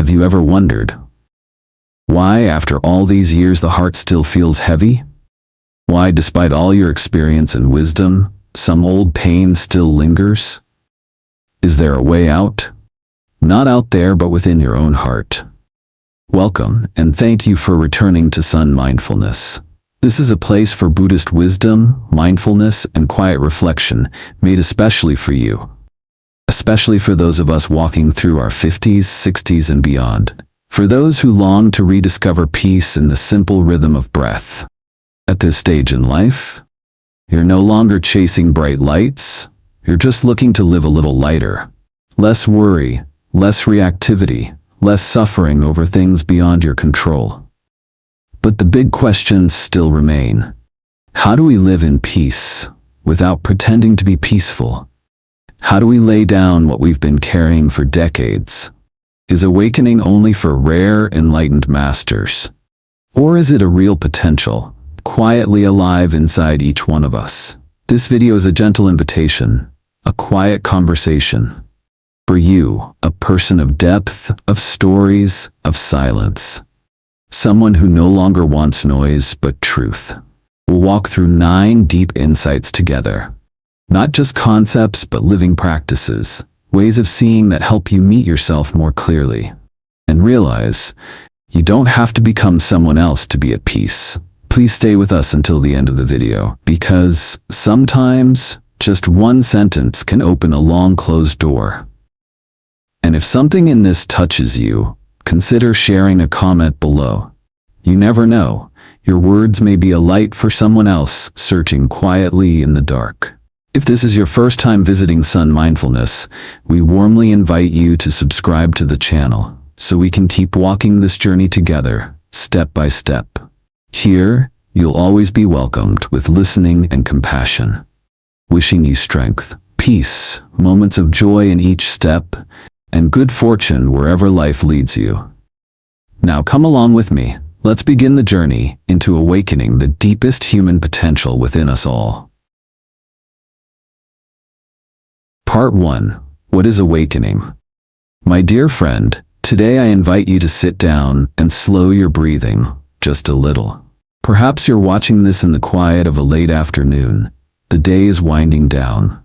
Have you ever wondered why, after all these years, the heart still feels heavy? Why, despite all your experience and wisdom, some old pain still lingers? Is there a way out? Not out there, but within your own heart. Welcome, and thank you for returning to Son.Mindfulness. This is a place for Buddhist wisdom, mindfulness, and quiet reflection, made especially for you. Especially for those of us walking through our 50s, 60s, and beyond. For those who long to rediscover peace in the simple rhythm of breath. At this stage in life, you're no longer chasing bright lights. You're just looking to live a little lighter. Less worry, less reactivity, less suffering over things beyond your control. But the big questions still remain. How do we live in peace without pretending to be peaceful? How do we lay down what we've been carrying for decades? Is awakening only for rare, enlightened masters? Or is it a real potential, quietly alive inside each one of us? This video is a gentle invitation, a quiet conversation. For you, a person of depth, of stories, of silence. Someone who no longer wants noise but truth. We'll walk through 9 deep insights together. Not just concepts but living practices, ways of seeing that help you meet yourself more clearly. And realize, you don't have to become someone else to be at peace. Please stay with us until the end of the video, because sometimes just one sentence can open a long closed door. And if something in this touches you, consider sharing a comment below. You never know, your words may be a light for someone else searching quietly in the dark. If this is your first time visiting Son.Mindfulness, we warmly invite you to subscribe to the channel so we can keep walking this journey together, step by step. Here, you'll always be welcomed with listening and compassion. Wishing you strength, peace, moments of joy in each step, and good fortune wherever life leads you. Now come along with me. Let's begin the journey into awakening the deepest human potential within us all. Part 1. What is awakening? My dear friend, today I invite you to sit down and slow your breathing just a little. Perhaps you're watching this in the quiet of a late afternoon. The day is winding down.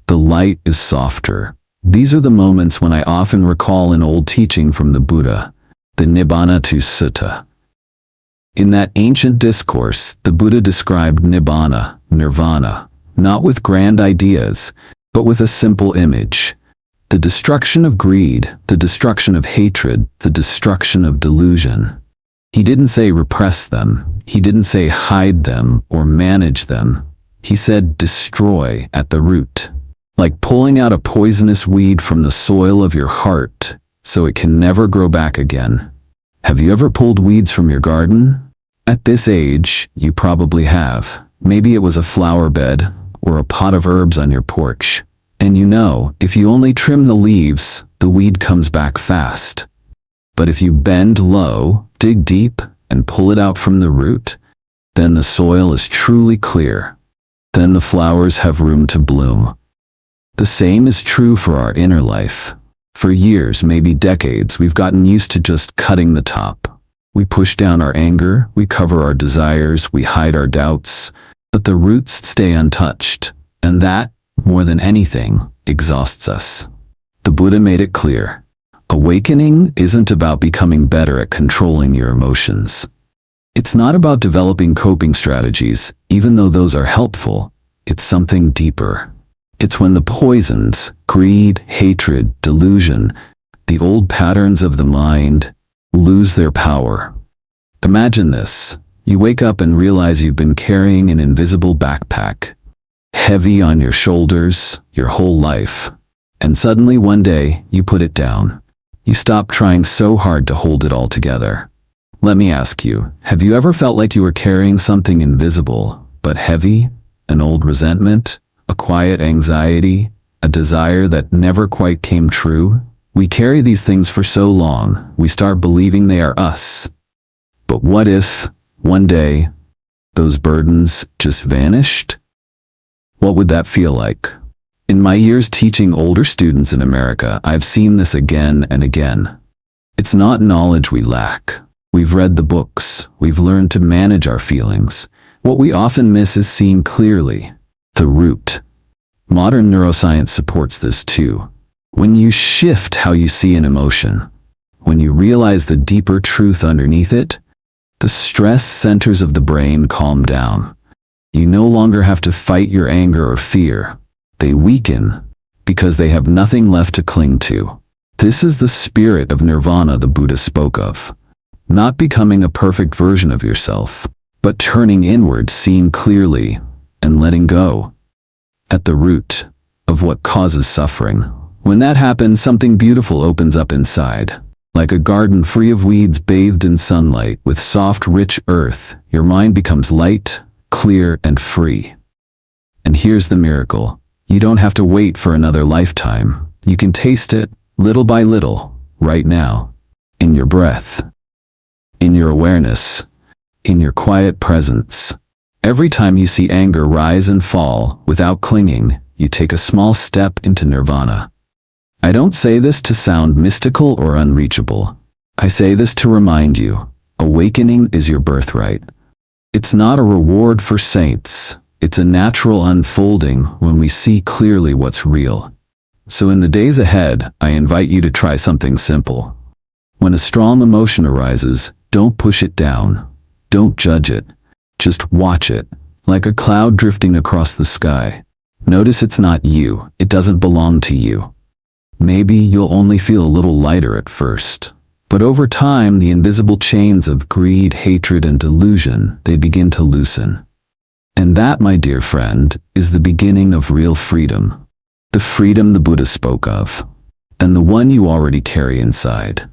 The light is softer. These are the moments when I often recall an old teaching from the Buddha, the Nibbana Sutta. In that ancient discourse, the Buddha described Nibbana, nirvana, not with grand ideas, but with a simple image. The destruction of greed, the destruction of hatred, the destruction of delusion. He didn't say repress them. He didn't say hide them or manage them. He said destroy at the root. Like pulling out a poisonous weed from the soil of your heart so it can never grow back again. Have you ever pulled weeds from your garden? At this age, you probably have. Maybe it was a flower bed or a pot of herbs on your porch. And you know, if you only trim the leaves, the weed comes back fast. But if you bend low, dig deep, and pull it out from the root, then the soil is truly clear. Then the flowers have room to bloom. The same is true for our inner life. For years, maybe decades, we've gotten used to just cutting the top. We push down our anger, we cover our desires, we hide our doubts, but the roots stay untouched, and that, more than anything, exhausts us. The Buddha made it clear. Awakening isn't about becoming better at controlling your emotions. It's not about developing coping strategies, even though those are helpful. It's something deeper. It's when the poisons, greed, hatred, delusion, the old patterns of the mind, lose their power. Imagine this. You wake up and realize you've been carrying an invisible backpack, heavy on your shoulders, your whole life. And suddenly one day, you put it down. You stop trying so hard to hold it all together. Let me ask you, have you ever felt like you were carrying something invisible, but heavy? An old resentment? A quiet anxiety, a desire that never quite came true? We carry these things for so long, we start believing they are us. But what if, one day, those burdens just vanished? What would that feel like? In my years teaching older students in America, I've seen this again and again. It's not knowledge we lack. We've read the books. We've learned to manage our feelings. What we often miss is seeing clearly the root. Modern neuroscience supports this too. When you shift how you see an emotion, when you realize the deeper truth underneath it, the stress centers of the brain calm down. You no longer have to fight your anger or fear. They weaken because they have nothing left to cling to. This is the spirit of nirvana the Buddha spoke of. Not becoming a perfect version of yourself, but turning inward, seeing clearly, and letting go. At the root of what causes suffering. When that happens, something beautiful opens up inside. Like a garden free of weeds, bathed in sunlight, with soft, rich earth, your mind becomes light, clear, and free. And here's the miracle. You don't have to wait for another lifetime. You can taste it, little by little, right now. In your breath. In your awareness. In your quiet presence. Every time you see anger rise and fall, without clinging, you take a small step into nirvana. I don't say this to sound mystical or unreachable. I say this to remind you, awakening is your birthright. It's not a reward for saints. It's a natural unfolding when we see clearly what's real. So in the days ahead, I invite you to try something simple. When a strong emotion arises, don't push it down. Don't judge it. Just watch it, like a cloud drifting across the sky. Notice it's not you. It doesn't belong to you. Maybe you'll only feel a little lighter at first. But over time, the invisible chains of greed, hatred, and delusion, they begin to loosen. And that, my dear friend, is the beginning of real freedom. The freedom the Buddha spoke of, and the one you already carry inside.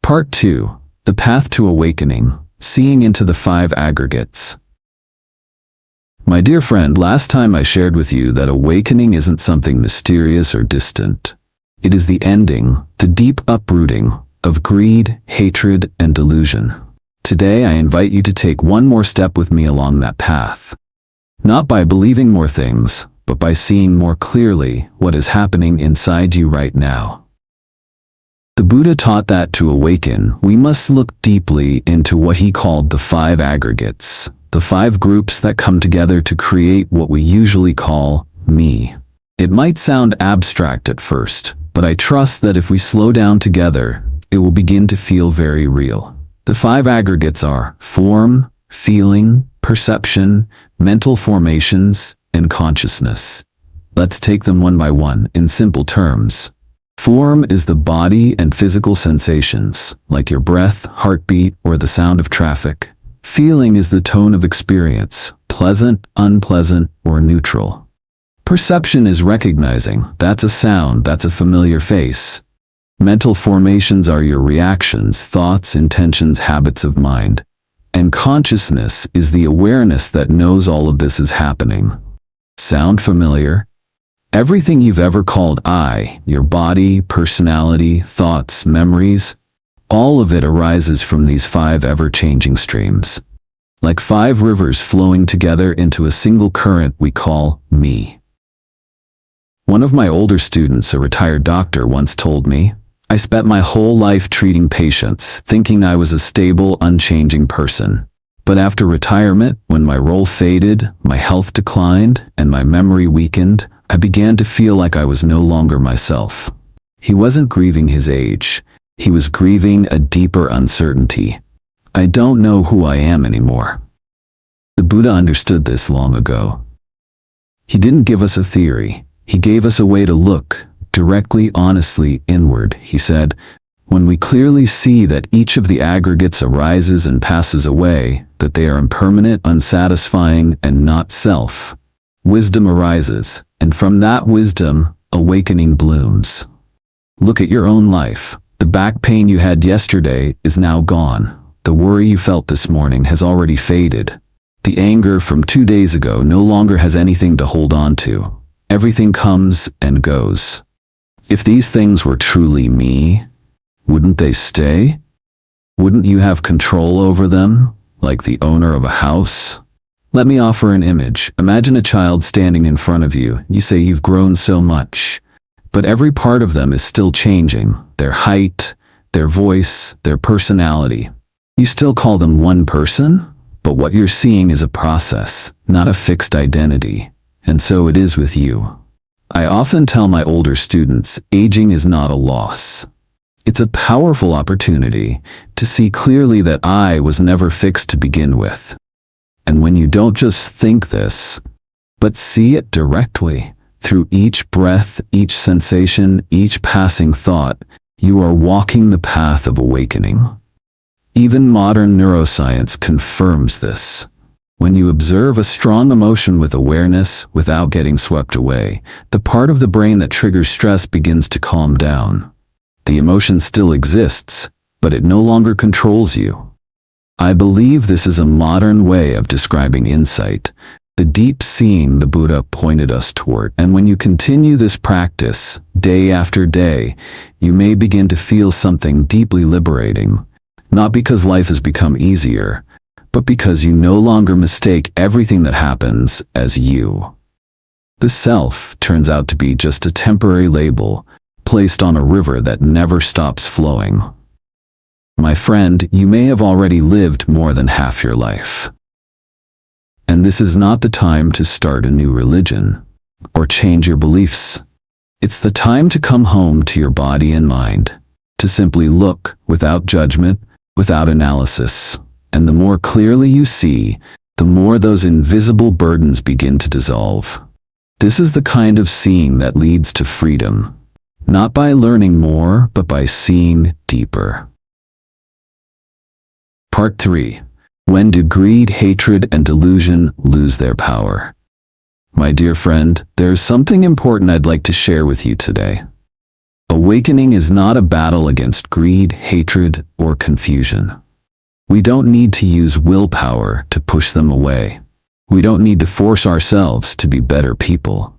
Part 2. The Path to Awakening, Seeing into the 5 Aggregates. My dear friend, last time I shared with you that awakening isn't something mysterious or distant. It is the ending, the deep uprooting, of greed, hatred, and delusion. Today I invite you to take one more step with me along that path. Not by believing more things, but by seeing more clearly what is happening inside you right now. The Buddha taught that to awaken, we must look deeply into what he called the 5 aggregates, the 5 groups that come together to create what we usually call me. It might sound abstract at first, but I trust that if we slow down together, it will begin to feel very real. The 5 aggregates are form, feeling, perception, mental formations, and consciousness. Let's take them one by one in simple terms. Form is the body and physical sensations, like your breath, heartbeat, or the sound of traffic. Feeling is the tone of experience, pleasant, unpleasant, or neutral. Perception is recognizing, that's a sound, that's a familiar face. Mental formations are your reactions, thoughts, intentions, habits of mind. And consciousness is the awareness that knows all of this is happening. Sound familiar? Everything you've ever called I, your body, personality, thoughts, memories, all of it arises from these 5 ever-changing streams. Like 5 rivers flowing together into a single current we call me. One of my older students, a retired doctor, once told me, I spent my whole life treating patients, thinking I was a stable, unchanging person. But after retirement, when my role faded, my health declined, and my memory weakened, I began to feel like I was no longer myself. He wasn't grieving his age. He was grieving a deeper uncertainty. I don't know who I am anymore. The Buddha understood this long ago. He didn't give us a theory. He gave us a way to look, directly, honestly, inward. He said, when we clearly see that each of the aggregates arises and passes away, that they are impermanent, unsatisfying, and not self, wisdom arises, and from that wisdom, awakening blooms. Look at your own life. The back pain you had yesterday is now gone. The worry you felt this morning has already faded. The anger from 2 days ago no longer has anything to hold on to. Everything comes and goes. If these things were truly me, wouldn't they stay? Wouldn't you have control over them, like the owner of a house? Let me offer an image. Imagine a child standing in front of you. You say, you've grown so much. but every part of them is still changing. Their height, their voice, their personality. You still call them one person, but what you're seeing is a process, not a fixed identity. And so it is with you. I often tell my older students, aging is not a loss. It's a powerful opportunity to see clearly that I was never fixed to begin with. And when you don't just think this, but see it directly, through each breath, each sensation, each passing thought, you are walking the path of awakening. Even modern neuroscience confirms this. When you observe a strong emotion with awareness without getting swept away, the part of the brain that triggers stress begins to calm down. The emotion still exists, but it no longer controls you. I believe this is a modern way of describing insight, the deep seeing the Buddha pointed us toward. And when you continue this practice, day after day, you may begin to feel something deeply liberating, not because life has become easier, but because you no longer mistake everything that happens as you. The self turns out to be just a temporary label placed on a river that never stops flowing. My friend, you may have already lived more than half your life. And this is not the time to start a new religion or change your beliefs. It's the time to come home to your body and mind, to simply look without judgment, without analysis. And the more clearly you see, the more those invisible burdens begin to dissolve. This is the kind of seeing that leads to freedom, not by learning more, but by seeing deeper. Part 3. When do greed, hatred, and delusion lose their power? My dear friend, there's something important I'd like to share with you today. Awakening is not a battle against greed, hatred, or confusion. We don't need to use willpower to push them away. We don't need to force ourselves to be better people.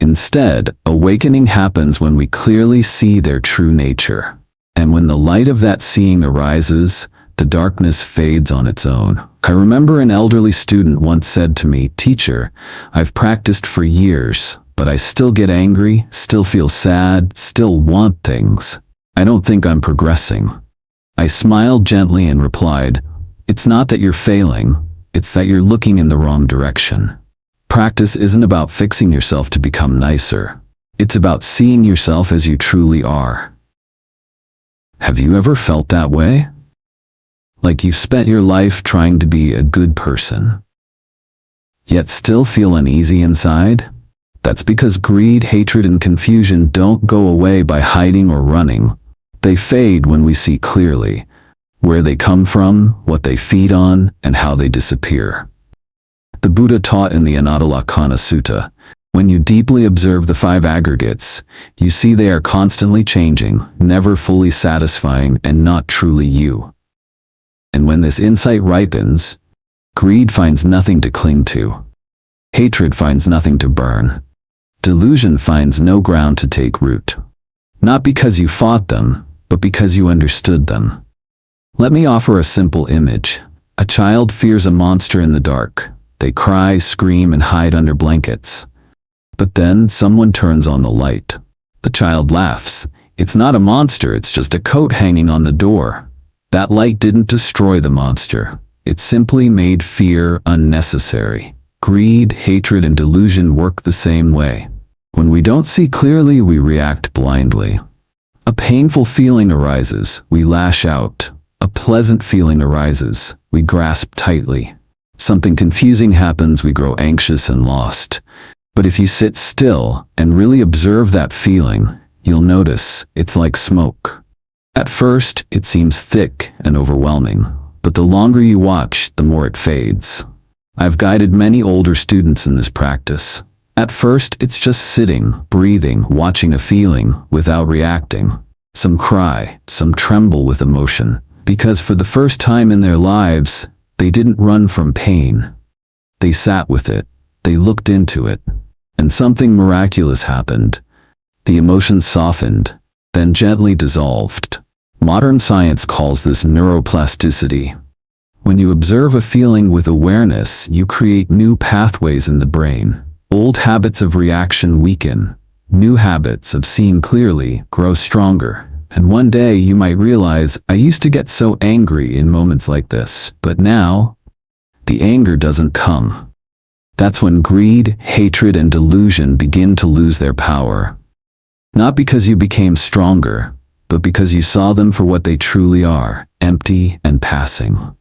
Instead, awakening happens when we clearly see their true nature. And when the light of that seeing arises, the darkness fades on its own. I remember an elderly student once said to me, "Teacher, I've practiced for years, but I still get angry, still feel sad, still want things. I don't think I'm progressing." I smiled gently and replied, "It's not that you're failing, it's that you're looking in the wrong direction. Practice isn't about fixing yourself to become nicer. It's about seeing yourself as you truly are." Have you ever felt that way? Like you've spent your life trying to be a good person, yet still feel uneasy inside? That's because greed, hatred, and confusion don't go away by hiding or running. They fade when we see clearly where they come from, what they feed on, and how they disappear. The Buddha taught in the Anattalakkana Sutta, when you deeply observe the 5 aggregates, you see they are constantly changing, never fully satisfying, and not truly you. And when this insight ripens, greed finds nothing to cling to. Hatred finds nothing to burn. Delusion finds no ground to take root. Not because you fought them, but because you understood them. Let me offer a simple image. A child fears a monster in the dark. They cry, scream, and hide under blankets. But then someone turns on the light. The child laughs. It's not a monster, it's just a coat hanging on the door. That light didn't destroy the monster. It simply made fear unnecessary. Greed, hatred, and delusion work the same way. When we don't see clearly, we react blindly. A painful feeling arises, we lash out. A pleasant feeling arises, we grasp tightly. Something confusing happens, we grow anxious and lost. But if you sit still and really observe that feeling, you'll notice it's like smoke. At first, it seems thick and overwhelming, but the longer you watch, the more it fades. I've guided many older students in this practice. At first, it's just sitting, breathing, watching a feeling without reacting. Some cry, some tremble with emotion, because for the first time in their lives, they didn't run from pain. They sat with it, they looked into it, and something miraculous happened. The emotion softened, then gently dissolved. Modern science calls this neuroplasticity. When you observe a feeling with awareness, you create new pathways in the brain. Old habits of reaction weaken. New habits of seeing clearly grow stronger. And one day you might realize, I used to get so angry in moments like this, but now, the anger doesn't come. That's when greed, hatred, and delusion begin to lose their power. Not because you became stronger, but because you saw them for what they truly are, empty and passing.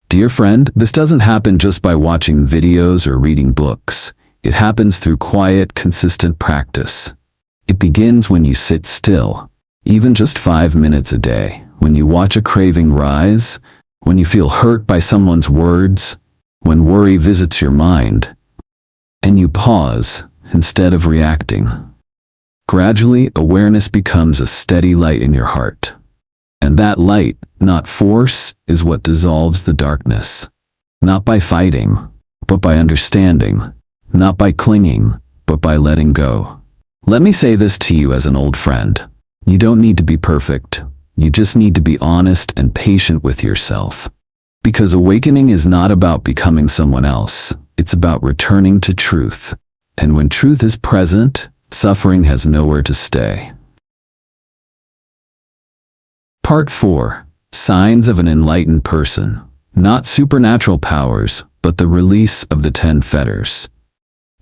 Dear friend, this doesn't happen just by watching videos or reading books. It happens through quiet, consistent practice. It begins when you sit still, even just 5 minutes a day, when you watch a craving rise, when you feel hurt by someone's words, when worry visits your mind, and you pause instead of reacting. Gradually, awareness becomes a steady light in your heart. And that light, not force, is what dissolves the darkness. Not by fighting, but by understanding. Not by clinging, but by letting go. Let me say this to you as an old friend. You don't need to be perfect. You just need to be honest and patient with yourself. Because awakening is not about becoming someone else. It's about returning to truth. And when truth is present, suffering has nowhere to stay. Part 4. Signs of an enlightened person. Not supernatural powers, but the release of the 10 fetters.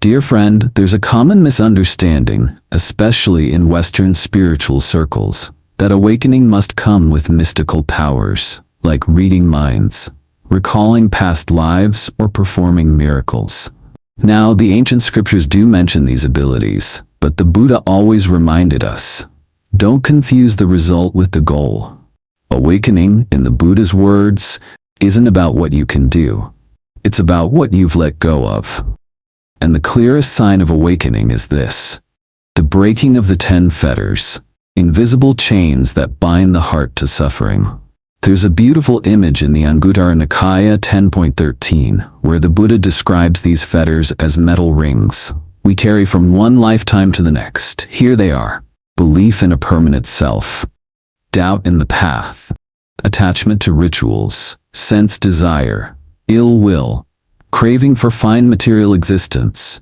Dear friend, there's a common misunderstanding, especially in Western spiritual circles, that awakening must come with mystical powers, like reading minds, recalling past lives, or performing miracles. Now, the ancient scriptures do mention these abilities, but the Buddha always reminded us, don't confuse the result with the goal. Awakening, in the Buddha's words, isn't about what you can do. It's about what you've let go of. And the clearest sign of awakening is this: the breaking of the 10 fetters, invisible chains that bind the heart to suffering. There's a beautiful image in the Anguttara Nikaya 10.13, where the Buddha describes these fetters as metal rings we carry from one lifetime to the next. Here they are: belief in a permanent self, doubt in the path, attachment to rituals, sense desire, ill will, craving for fine material existence,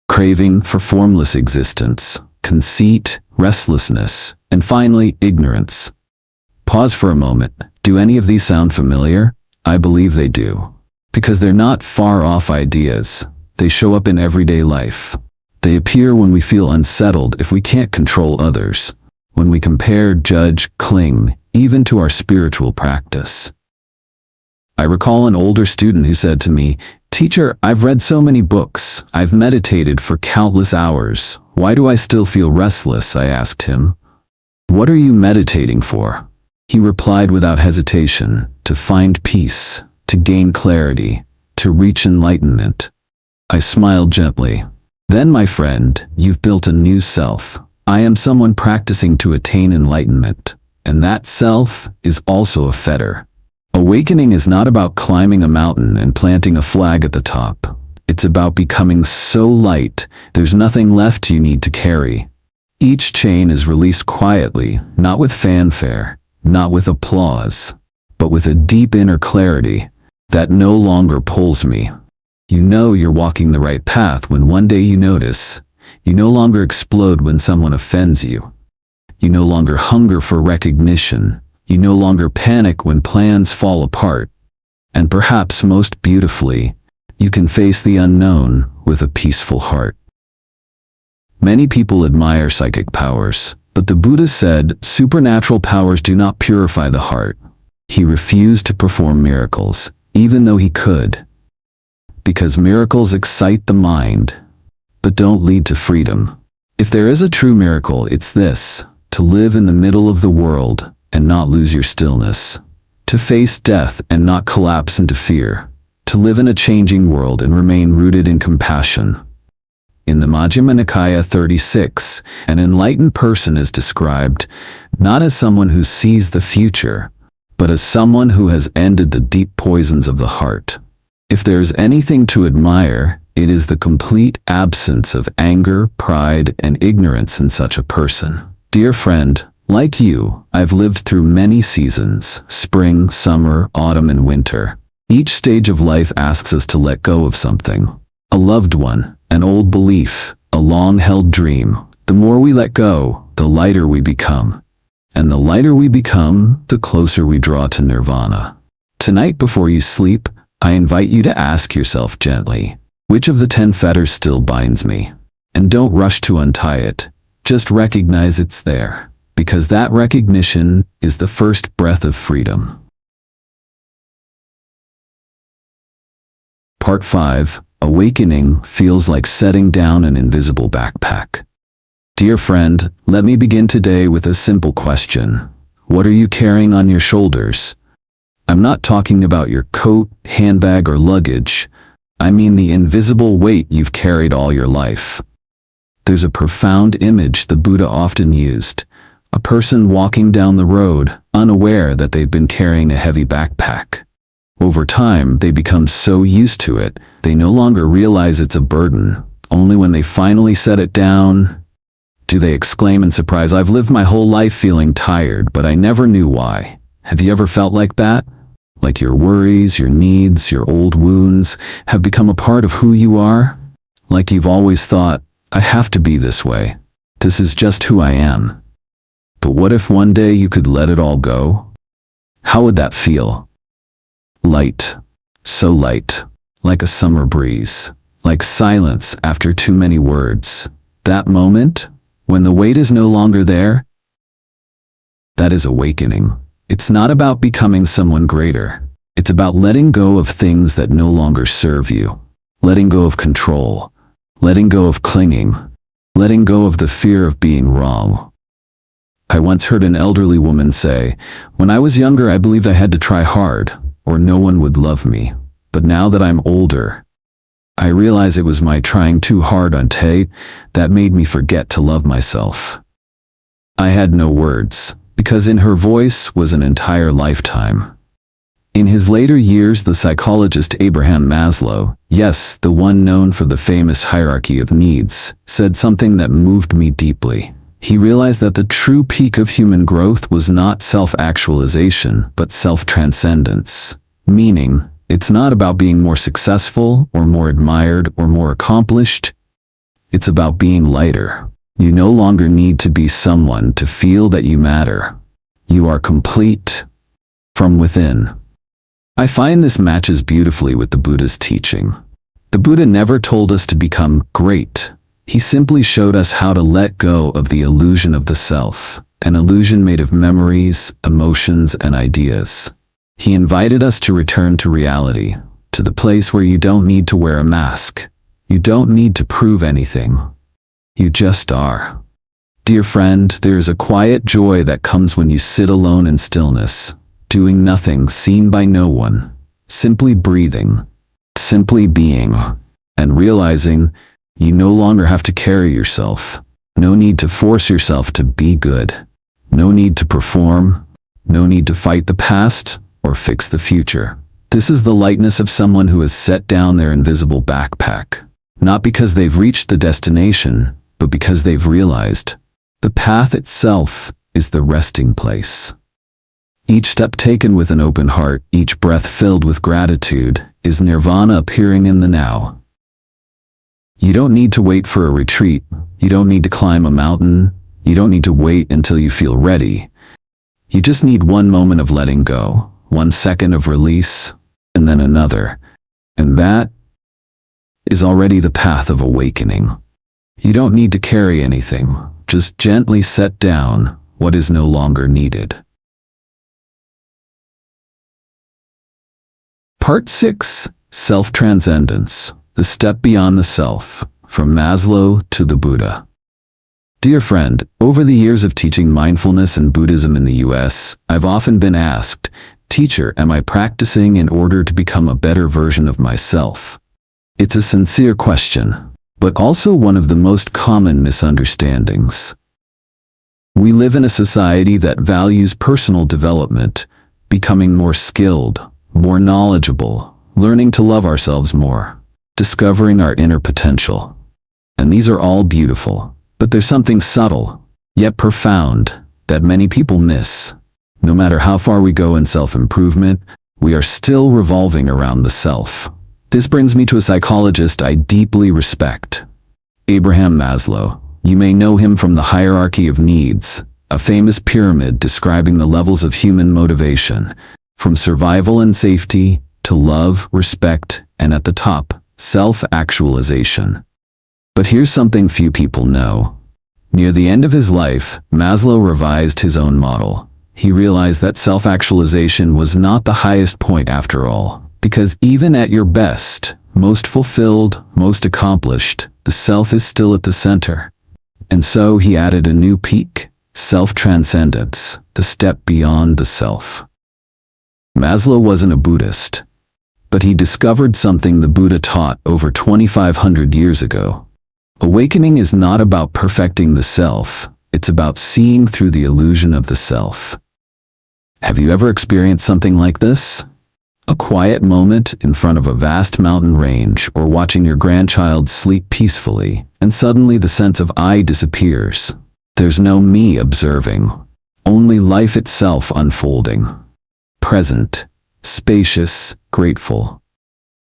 craving for formless existence, conceit, restlessness, and finally, ignorance. Pause for a moment. Do any of these sound familiar? I believe they do. Because they're not far-off ideas. They show up in everyday life. They appear when we feel unsettled if we can't control others, when we compare, judge, cling, even to our spiritual practice. I recall an older student who said to me, "Teacher, I've read so many books. I've meditated for countless hours. Why do I still feel restless?" I asked him. "What are you meditating for?" He replied without hesitation, "To find peace, to gain clarity, to reach enlightenment." I smiled gently. "Then, my friend, you've built a new self. I am someone practicing to attain enlightenment, and that self is also a fetter." Awakening is not about climbing a mountain and planting a flag at the top. It's about becoming so light, there's nothing left you need to carry. Each chain is released quietly, not with fanfare, not with applause, but with a deep inner clarity that no longer pulls me. You know you're walking the right path when one day you notice. You no longer explode when someone offends you. You no longer hunger for recognition. You no longer panic when plans fall apart. And perhaps most beautifully, you can face the unknown with a peaceful heart. Many people admire psychic powers, but the Buddha said supernatural powers do not purify the heart. He refused to perform miracles, even though he could. Because miracles excite the mind, but don't lead to freedom. If there is a true miracle, it's this: to live in the middle of the world and not lose your stillness, to face death and not collapse into fear, to live in a changing world and remain rooted in compassion. In the Majjhima Nikaya 36, an enlightened person is described not as someone who sees the future, but as someone who has ended the deep poisons of the heart. If there is anything to admire, it is the complete absence of anger, pride, and ignorance in such a person. Dear friend, like you, I've lived through many seasons: spring, summer, autumn, and winter. Each stage of life asks us to let go of something. A loved one, an old belief, a long-held dream, The more we let go, the lighter we become. And the lighter we become, the closer we draw to nirvana. Tonight before you sleep, I invite you to ask yourself gently, which of the 10 fetters still binds me? And don't rush to untie it. Just recognize it's there, because that recognition is the first breath of freedom. Part 5. Awakening feels like setting down an invisible backpack. Dear friend, let me begin today with a simple question. What are you carrying on your shoulders? I'm not talking about your coat, handbag, or luggage. I mean the invisible weight you've carried all your life. There's a profound image the Buddha often used. A person walking down the road, unaware that they've been carrying a heavy backpack. Over time, they become so used to it, they no longer realize it's a burden. Only when they finally set it down, do they exclaim in surprise, "I've lived my whole life feeling tired, but I never knew why." Have you ever felt like that? Like your worries, your needs, your old wounds have become a part of who you are? Like you've always thought, "I have to be this way. This is just who I am." But what if one day you could let it all go? How would that feel? Light. So light. Like a summer breeze. Like silence after too many words. That moment, when the weight is no longer there, that is awakening. It's not about becoming someone greater. It's about letting go of things that no longer serve you. Letting go of control. Letting go of clinging. Letting go of the fear of being wrong. I once heard an elderly woman say, "When I was younger, I believed I had to try hard, or no one would love me. But now that I'm older, I realize it was my trying too hard on Tate that made me forget to love myself." I had no words, because in her voice was an entire lifetime. In his later years, the psychologist Abraham Maslow, yes, the one known for the famous hierarchy of needs, said something that moved me deeply. He realized that the true peak of human growth was not self-actualization, but self-transcendence. Meaning, it's not about being more successful, or more admired, or more accomplished. It's about being lighter. You no longer need to be someone to feel that you matter. You are complete from within. I find this matches beautifully with the Buddha's teaching. The Buddha never told us to become great. He simply showed us how to let go of the illusion of the self, an illusion made of memories, emotions, and ideas. He invited us to return to reality, to the place where you don't need to wear a mask. You don't need to prove anything. You just are. Dear friend, there is a quiet joy that comes when you sit alone in stillness, doing nothing, seen by no one, simply breathing, simply being, and realizing you no longer have to carry yourself. No need to force yourself to be good. No need to perform. No need to fight the past or fix the future. This is the lightness of someone who has set down their invisible backpack, not because they've reached the destination, but because they've realized the path itself is the resting place. Each step taken with an open heart, each breath filled with gratitude, is nirvana appearing in the now. You don't need to wait for a retreat. You don't need to climb a mountain. You don't need to wait until you feel ready. You just need one moment of letting go, 1 second of release, and then another. And that is already the path of awakening. You don't need to carry anything. Just gently set down what is no longer needed. Part 6. Self-Transcendence. The step beyond the self, from Maslow to the Buddha. Dear friend, over the years of teaching mindfulness and Buddhism in the US, I've often been asked, "Teacher, am I practicing in order to become a better version of myself?" It's a sincere question, but also one of the most common misunderstandings. We live in a society that values personal development, becoming more skilled, more knowledgeable, learning to love ourselves more, discovering our inner potential. And these are all beautiful, but there's something subtle, yet profound, that many people miss. No matter how far we go in self-improvement, we are still revolving around the self. This brings me to a psychologist I deeply respect, Abraham Maslow. You may know him from the hierarchy of needs, a famous pyramid describing the levels of human motivation, from survival and safety to love, respect, and at the top, self-actualization. But here's something few people know. Near the end of his life, Maslow revised his own model. He realized that self-actualization was not the highest point after all, because even at your best, most fulfilled, most accomplished, the self is still at the center. And so he added a new peak, Self-Transcendence, the step beyond the self. Maslow wasn't a Buddhist, but he discovered something the Buddha taught over 2,500 years ago. Awakening is not about perfecting the self, it's about seeing through the illusion of the self. Have you ever experienced something like this? A quiet moment in front of a vast mountain range, or watching your grandchild sleep peacefully, and suddenly the sense of I disappears. There's no me observing, only life itself unfolding. Present, spacious, grateful.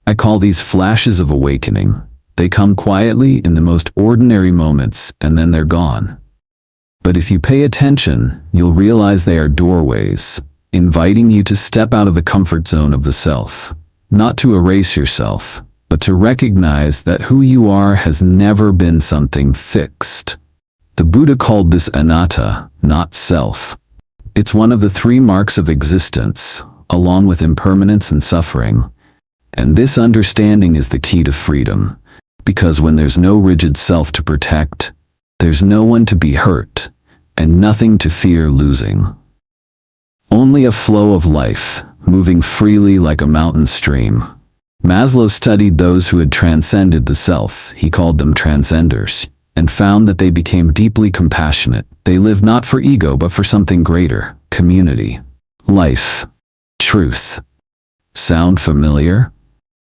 I call these flashes of awakening. They come quietly in the most ordinary moments, and then they're gone. But if you pay attention, you'll realize they are doorways, inviting you to step out of the comfort zone of the self, not to erase yourself, but to recognize that who you are has never been something fixed. The Buddha called this anatta, not self. It's one of the three marks of existence, along with impermanence and suffering. And this understanding is the key to freedom. Because when there's no rigid self to protect, there's no one to be hurt, and nothing to fear losing. Only a flow of life, moving freely like a mountain stream. Maslow studied those who had transcended the self, he called them transcenders, and found that they became deeply compassionate. They lived not for ego but for something greater, community, life, truth. Sound familiar?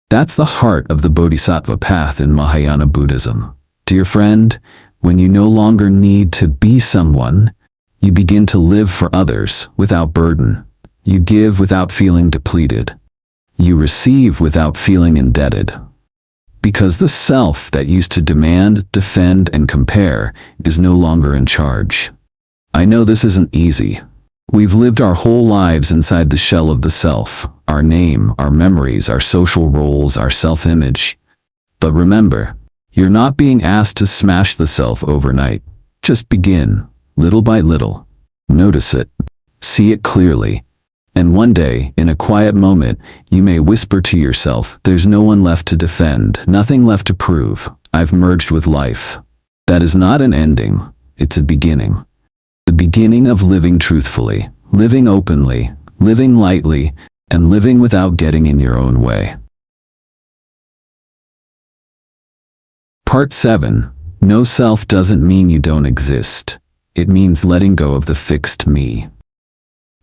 That's the heart of the Bodhisattva path in Mahayana Buddhism. Dear friend, when you no longer need to be someone, you begin to live for others without burden. You give without feeling depleted. You receive without feeling indebted. Because the self that used to demand, defend, and compare is no longer in charge. I know this isn't easy. We've lived our whole lives inside the shell of the self, our name, our memories, our social roles, our self-image. But remember, you're not being asked to smash the self overnight. Just begin, little by little. Notice it. See it clearly. And one day, in a quiet moment, you may whisper to yourself, there's no one left to defend, nothing left to prove. I've merged with life. That is not an ending, it's a beginning. The beginning of living truthfully, living openly, living lightly, and living without getting in your own way. Part 7. No self doesn't mean you don't exist. It means letting go of the fixed me.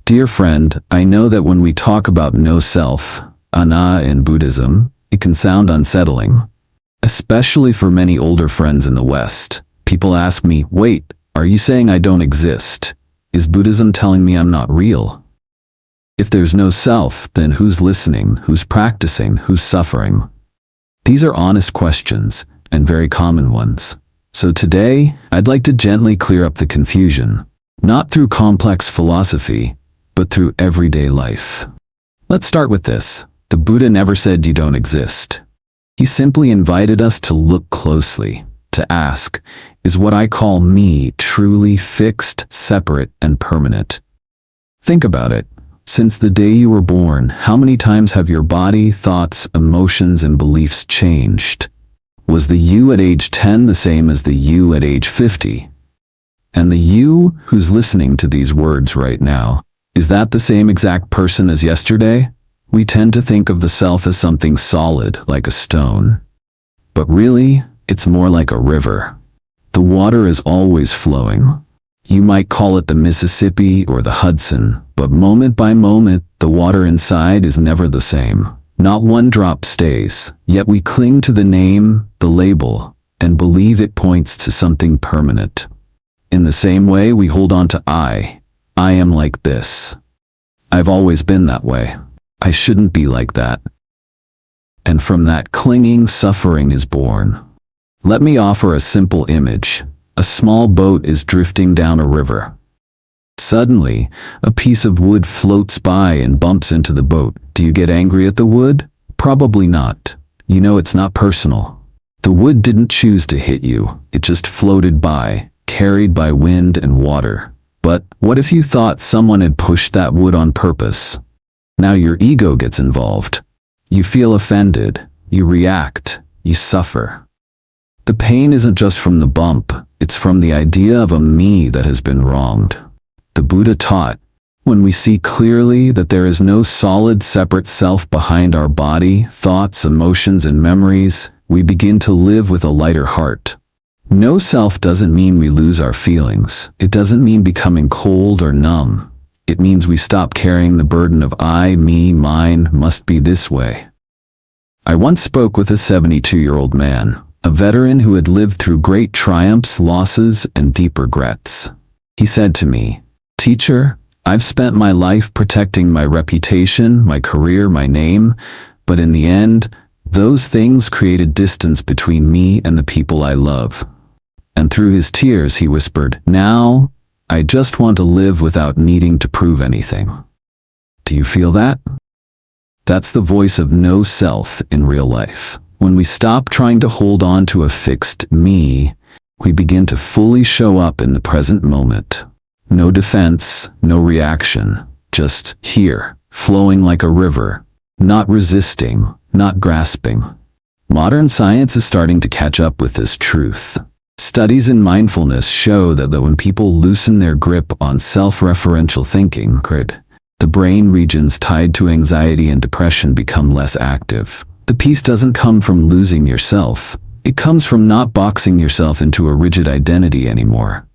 Dear friend, I know that when we talk about no self, ana in Buddhism, it can sound unsettling. Especially for many older friends in the West. People ask me, wait, are you saying I don't exist? Is Buddhism telling me I'm not real? If there's no self, then who's listening, who's practicing, who's suffering? These are honest questions, and very common ones. So today, I'd like to gently clear up the confusion, not through complex philosophy, but through everyday life. Let's start with this. The Buddha never said you don't exist. He simply invited us to look closely, to ask, is what I call me truly fixed, separate, and permanent? Think about it. Since the day you were born, how many times have your body, thoughts, emotions, and beliefs changed? Was the you at age 10 the same as the you at age 50? And the you who's listening to these words right now, is that the same exact person as yesterday? We tend to think of the self as something solid, like a stone. But really, it's more like a river. The water is always flowing. You might call it the Mississippi or the Hudson, but moment by moment, the water inside is never the same. Not one drop stays, yet we cling to the name, the label, and believe it points to something permanent. In the same way, we hold on to I am like this. I've always been that way. I shouldn't be like that. And from that clinging, suffering is born. Let me offer a simple image. A small boat is drifting down a river. Suddenly, a piece of wood floats by and bumps into the boat. Do you get angry at the wood? Probably not. You know it's not personal. The wood didn't choose to hit you. It just floated by, carried by wind and water. But what if you thought someone had pushed that wood on purpose? Now your ego gets involved. You feel offended. You react. You suffer. The pain isn't just from the bump. It's from the idea of a me that has been wronged. The Buddha taught, when we see clearly that there is no solid separate self behind our body, thoughts, emotions, and memories, we begin to live with a lighter heart. No self doesn't mean we lose our feelings. It doesn't mean becoming cold or numb. It means we stop carrying the burden of I, me, mine, must be this way. I once spoke with a 72-year-old man, a veteran who had lived through great triumphs, losses, and deep regrets. He said to me, "Teacher, I've spent my life protecting my reputation, my career, my name, but in the end, those things created distance between me and the people I love." And through his tears he whispered, "Now, I just want to live without needing to prove anything." Do you feel that? That's the voice of no self in real life. When we stop trying to hold on to a fixed me, we begin to fully show up in the present moment. No defense, no reaction, just here, flowing like a river, not resisting, not grasping. Modern science is starting to catch up with this truth. Studies in mindfulness show that when people loosen their grip on self-referential thinking, the brain regions tied to anxiety and depression become less active. The peace doesn't come from losing yourself. It comes from not boxing yourself into a rigid identity anymore.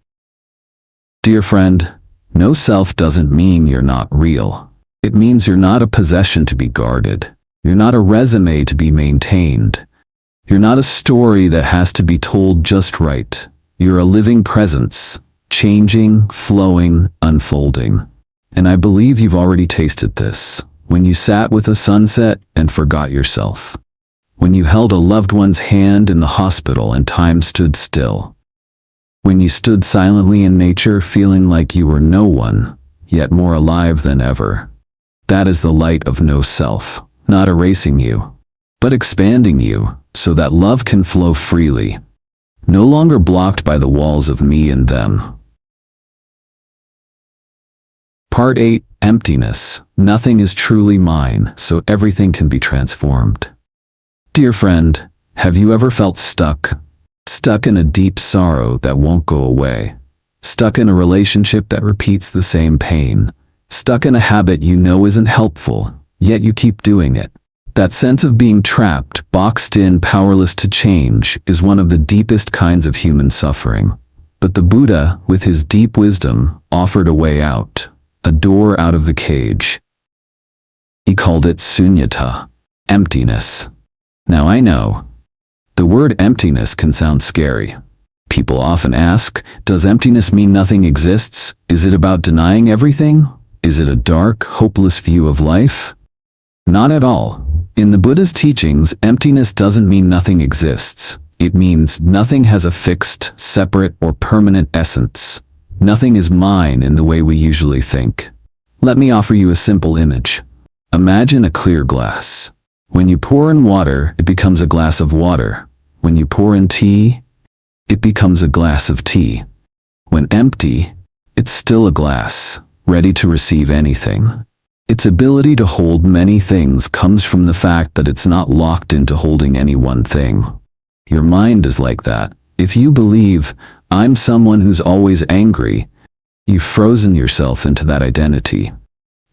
Dear friend, no self doesn't mean you're not real. It means you're not a possession to be guarded. You're not a resume to be maintained. You're not a story that has to be told just right. You're a living presence, changing, flowing, unfolding. And I believe you've already tasted this. When you sat with a sunset and forgot yourself. When you held a loved one's hand in the hospital and time stood still. When you stood silently in nature feeling like you were no one, yet more alive than ever. That is the light of no self, not erasing you, but expanding you so that love can flow freely, no longer blocked by the walls of me and them. Part 8, Emptiness. Nothing is truly mine, so everything can be transformed. Dear friend, have you ever felt stuck? Stuck in a deep sorrow that won't go away. Stuck in a relationship that repeats the same pain. Stuck in a habit you know isn't helpful, yet you keep doing it. That sense of being trapped, boxed in, powerless to change, is one of the deepest kinds of human suffering. But the Buddha, with his deep wisdom, offered a way out. A door out of the cage. He called it sunyata, emptiness. Now I know, the word emptiness can sound scary. People often ask, does emptiness mean nothing exists? Is it about denying everything? Is it a dark, hopeless view of life? Not at all. In the Buddha's teachings, emptiness doesn't mean nothing exists. It means nothing has a fixed, separate, or permanent essence. Nothing is mine in the way we usually think. Let me offer you a simple image. Imagine a clear glass. When you pour in water, it becomes a glass of water. When you pour in tea, it becomes a glass of tea. When empty, it's still a glass, ready to receive anything. Its ability to hold many things comes from the fact that it's not locked into holding any one thing. Your mind is like that. If you believe, I'm someone who's always angry, you've frozen yourself into that identity.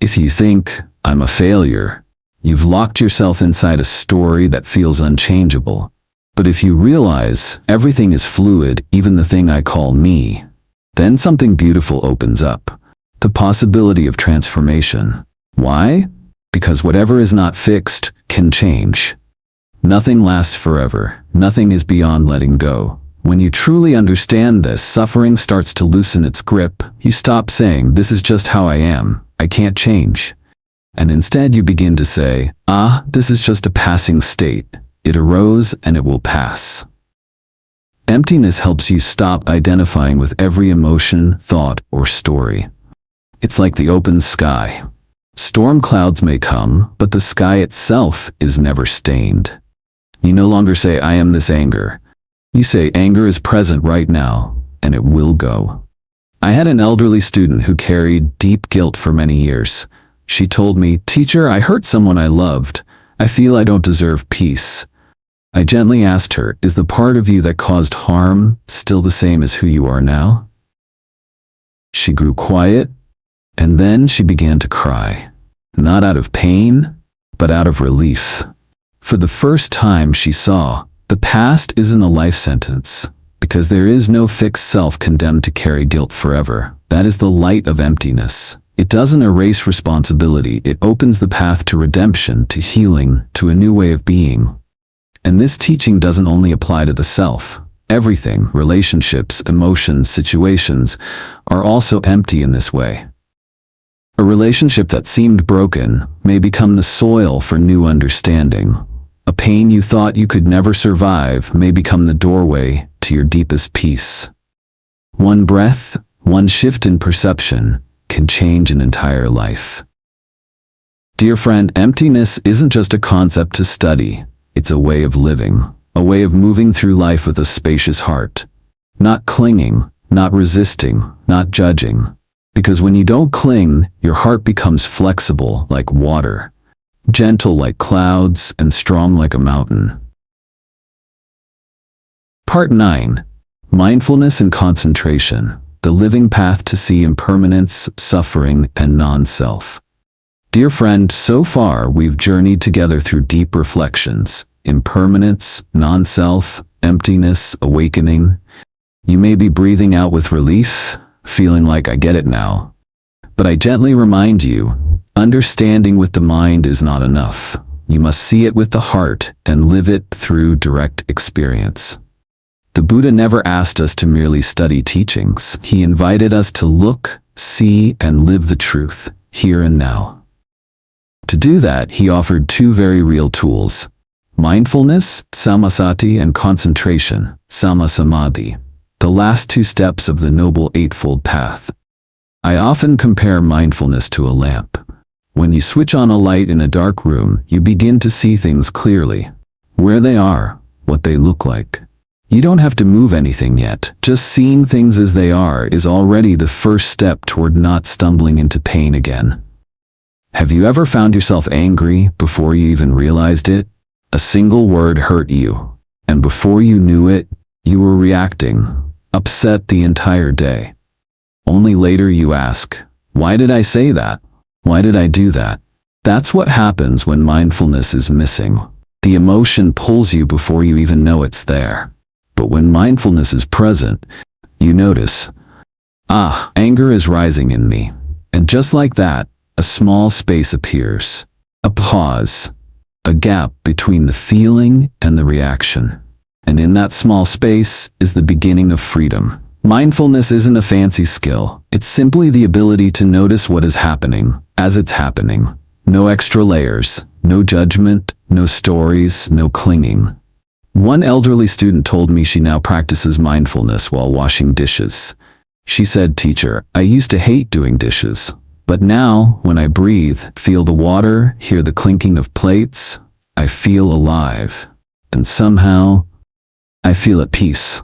If you think, I'm a failure, you've locked yourself inside a story that feels unchangeable. But if you realize everything is fluid, even the thing I call me, then something beautiful opens up. The possibility of transformation. Why? Because whatever is not fixed can change. Nothing lasts forever. Nothing is beyond letting go. When you truly understand this, suffering starts to loosen its grip. You stop saying, this is just how I am, I can't change. And instead you begin to say, this is just a passing state. It arose and it will pass. Emptiness helps you stop identifying with every emotion, thought, or story. It's like the open sky. Storm clouds may come, but the sky itself is never stained. You no longer say, I am this anger. You say, anger is present right now, and it will go. I had an elderly student who carried deep guilt for many years. She told me, Teacher, I hurt someone I loved. I feel I don't deserve peace. I gently asked her, is the part of you that caused harm still the same as who you are now? She grew quiet, and then she began to cry. Not out of pain, but out of relief. For the first time she saw, the past isn't a life sentence, because there is no fixed self condemned to carry guilt forever. That is the light of emptiness. It doesn't erase responsibility, it opens the path to redemption, to healing, to a new way of being. And this teaching doesn't only apply to the self. Everything, relationships, emotions, situations, are also empty in this way. A relationship that seemed broken may become the soil for new understanding. A pain you thought you could never survive may become the doorway to your deepest peace. One breath, one shift in perception can change an entire life. Dear friend, emptiness isn't just a concept to study. It's a way of living, a way of moving through life with a spacious heart. Not clinging, not resisting, not judging. Because when you don't cling, your heart becomes flexible like water, gentle like clouds, and strong like a mountain. Part 9. Mindfulness and Concentration, the living path to see impermanence, suffering, and non-self. Dear friend, so far we've journeyed together through deep reflections, impermanence, non-self, emptiness, awakening. You may be breathing out with relief, feeling like I get it now. But I gently remind you, understanding with the mind is not enough. You must see it with the heart and live it through direct experience. The Buddha never asked us to merely study teachings. He invited us to look, see, and live the truth, here and now. To do that, he offered two very real tools: mindfulness, samasati, and concentration, samādhi, the last two steps of the Noble Eightfold Path. I often compare mindfulness to a lamp. When you switch on a light in a dark room, you begin to see things clearly. Where they are, what they look like. You don't have to move anything yet. Just seeing things as they are is already the first step toward not stumbling into pain again. Have you ever found yourself angry before you even realized it? A single word hurt you, and before you knew it, you were reacting, upset the entire day. Only later you ask, why did I say that? Why did I do that? That's what happens when mindfulness is missing. The emotion pulls you before you even know it's there. But when mindfulness is present, you notice, anger is rising in me. And just like that, a small space appears. A pause. A gap between the feeling and the reaction. And in that small space is the beginning of freedom. Mindfulness isn't a fancy skill. It's simply the ability to notice what is happening as it's happening. No extra layers, no judgment, no stories, no clinging. One elderly student told me she now practices mindfulness while washing dishes. She said, Teacher, I used to hate doing dishes. But now, when I breathe, feel the water, hear the clinking of plates, I feel alive. And somehow, I feel at peace.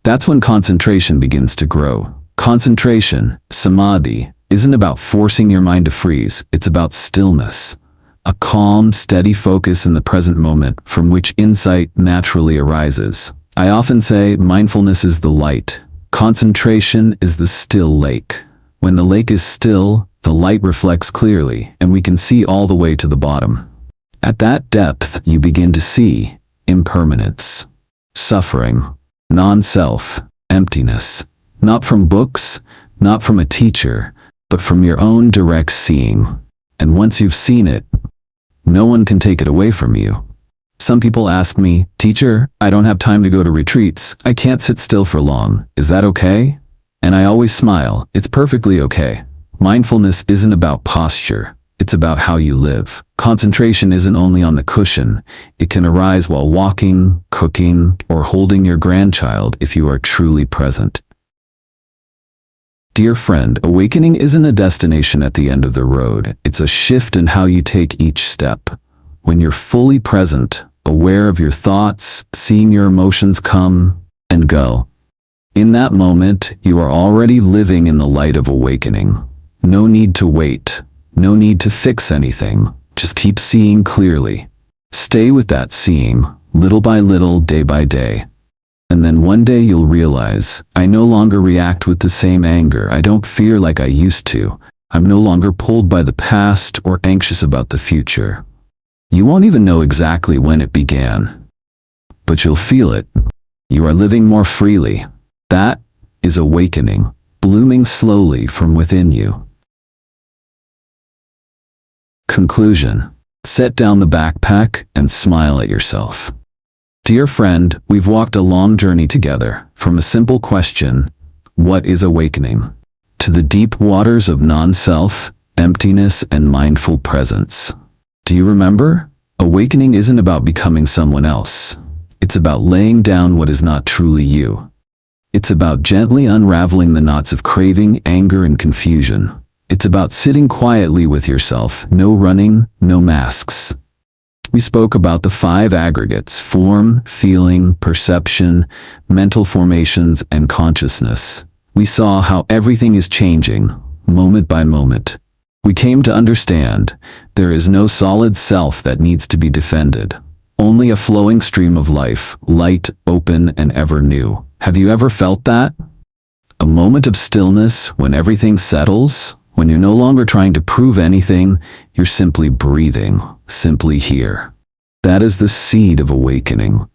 That's when concentration begins to grow. Concentration, Samādhi, isn't about forcing your mind to freeze, it's about stillness. A calm, steady focus in the present moment from which insight naturally arises. I often say mindfulness is the light. Concentration is the still lake. When the lake is still, the light reflects clearly, and we can see all the way to the bottom. At that depth, you begin to see impermanence, suffering, non-self, emptiness, not from books, not from a teacher, but from your own direct seeing. And once you've seen it, no one can take it away from you. Some people ask me, Teacher, I don't have time to go to retreats. I can't sit still for long. Is that okay? And I always smile. It's perfectly okay. Mindfulness isn't about posture. It's about how you live. Concentration isn't only on the cushion. It can arise while walking, cooking, or holding your grandchild if you are truly present. Dear friend, awakening isn't a destination at the end of the road. It's a shift in how you take each step. When you're fully present, aware of your thoughts, seeing your emotions come and go. In that moment, you are already living in the light of awakening. No need to wait. No need to fix anything. Just keep seeing clearly. Stay with that seeing, little by little, day by day. And then one day you'll realize, I no longer react with the same anger. I don't fear like I used to. I'm no longer pulled by the past or anxious about the future. You won't even know exactly when it began. But you'll feel it. You are living more freely. That is awakening, blooming slowly from within you. Conclusion. Set down the backpack and smile at yourself. Dear friend, we've walked a long journey together, from a simple question, what is awakening, to the deep waters of non-self, emptiness, and mindful presence. Do you remember? Awakening isn't about becoming someone else. It's about laying down what is not truly you. It's about gently unraveling the knots of craving, anger, and confusion. It's about sitting quietly with yourself, no running, no masks. We spoke about the 5 aggregates: form, feeling, perception, mental formations, and consciousness. We saw how everything is changing, moment by moment. We came to understand there is no solid self that needs to be defended. Only a flowing stream of life, light, open, and ever new. Have you ever felt that? A moment of stillness when everything settles? When you're no longer trying to prove anything, you're simply breathing, simply here. That is the seed of awakening.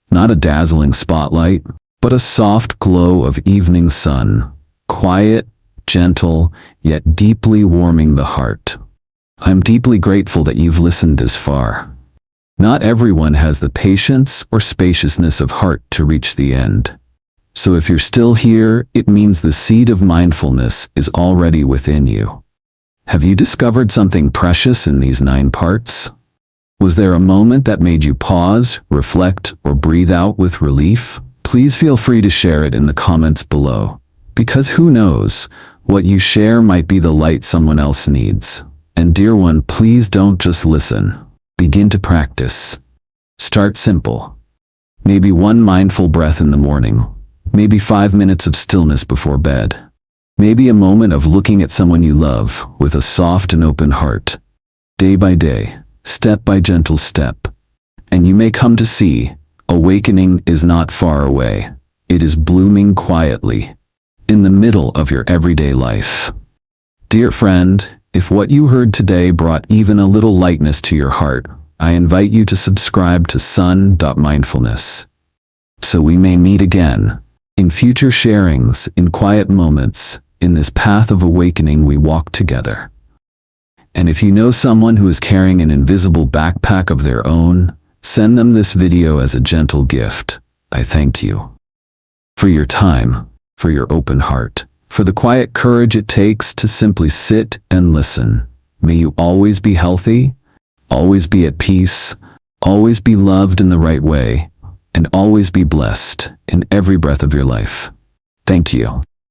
Not a dazzling spotlight, but a soft glow of evening sun, quiet, gentle, yet deeply warming the heart. I'm deeply grateful that you've listened this far. Not everyone has the patience or spaciousness of heart to reach the end. So if you're still here, it means the seed of mindfulness is already within you. Have you discovered something precious in these 9 parts? Was there a moment that made you pause, reflect, or breathe out with relief? Please feel free to share it in the comments below. Because who knows, what you share might be the light someone else needs. And dear one, please don't just listen. Begin to practice. Start simple. Maybe 1 mindful breath in the morning. Maybe 5 minutes of stillness before bed. Maybe a moment of looking at someone you love with a soft and open heart. Day by day, step by gentle step. And you may come to see, awakening is not far away. It is blooming quietly, in the middle of your everyday life. Dear friend, if what you heard today brought even a little lightness to your heart, I invite you to subscribe to Son.Mindfulness, so we may meet again. In future sharings, in quiet moments, in this path of awakening we walk together. And if you know someone who is carrying an invisible backpack of their own, send them this video as a gentle gift. I thank you for your time, for your open heart, for the quiet courage it takes to simply sit and listen. May you always be healthy, always be at peace, always be loved in the right way, and always be blessed in every breath of your life. Thank you.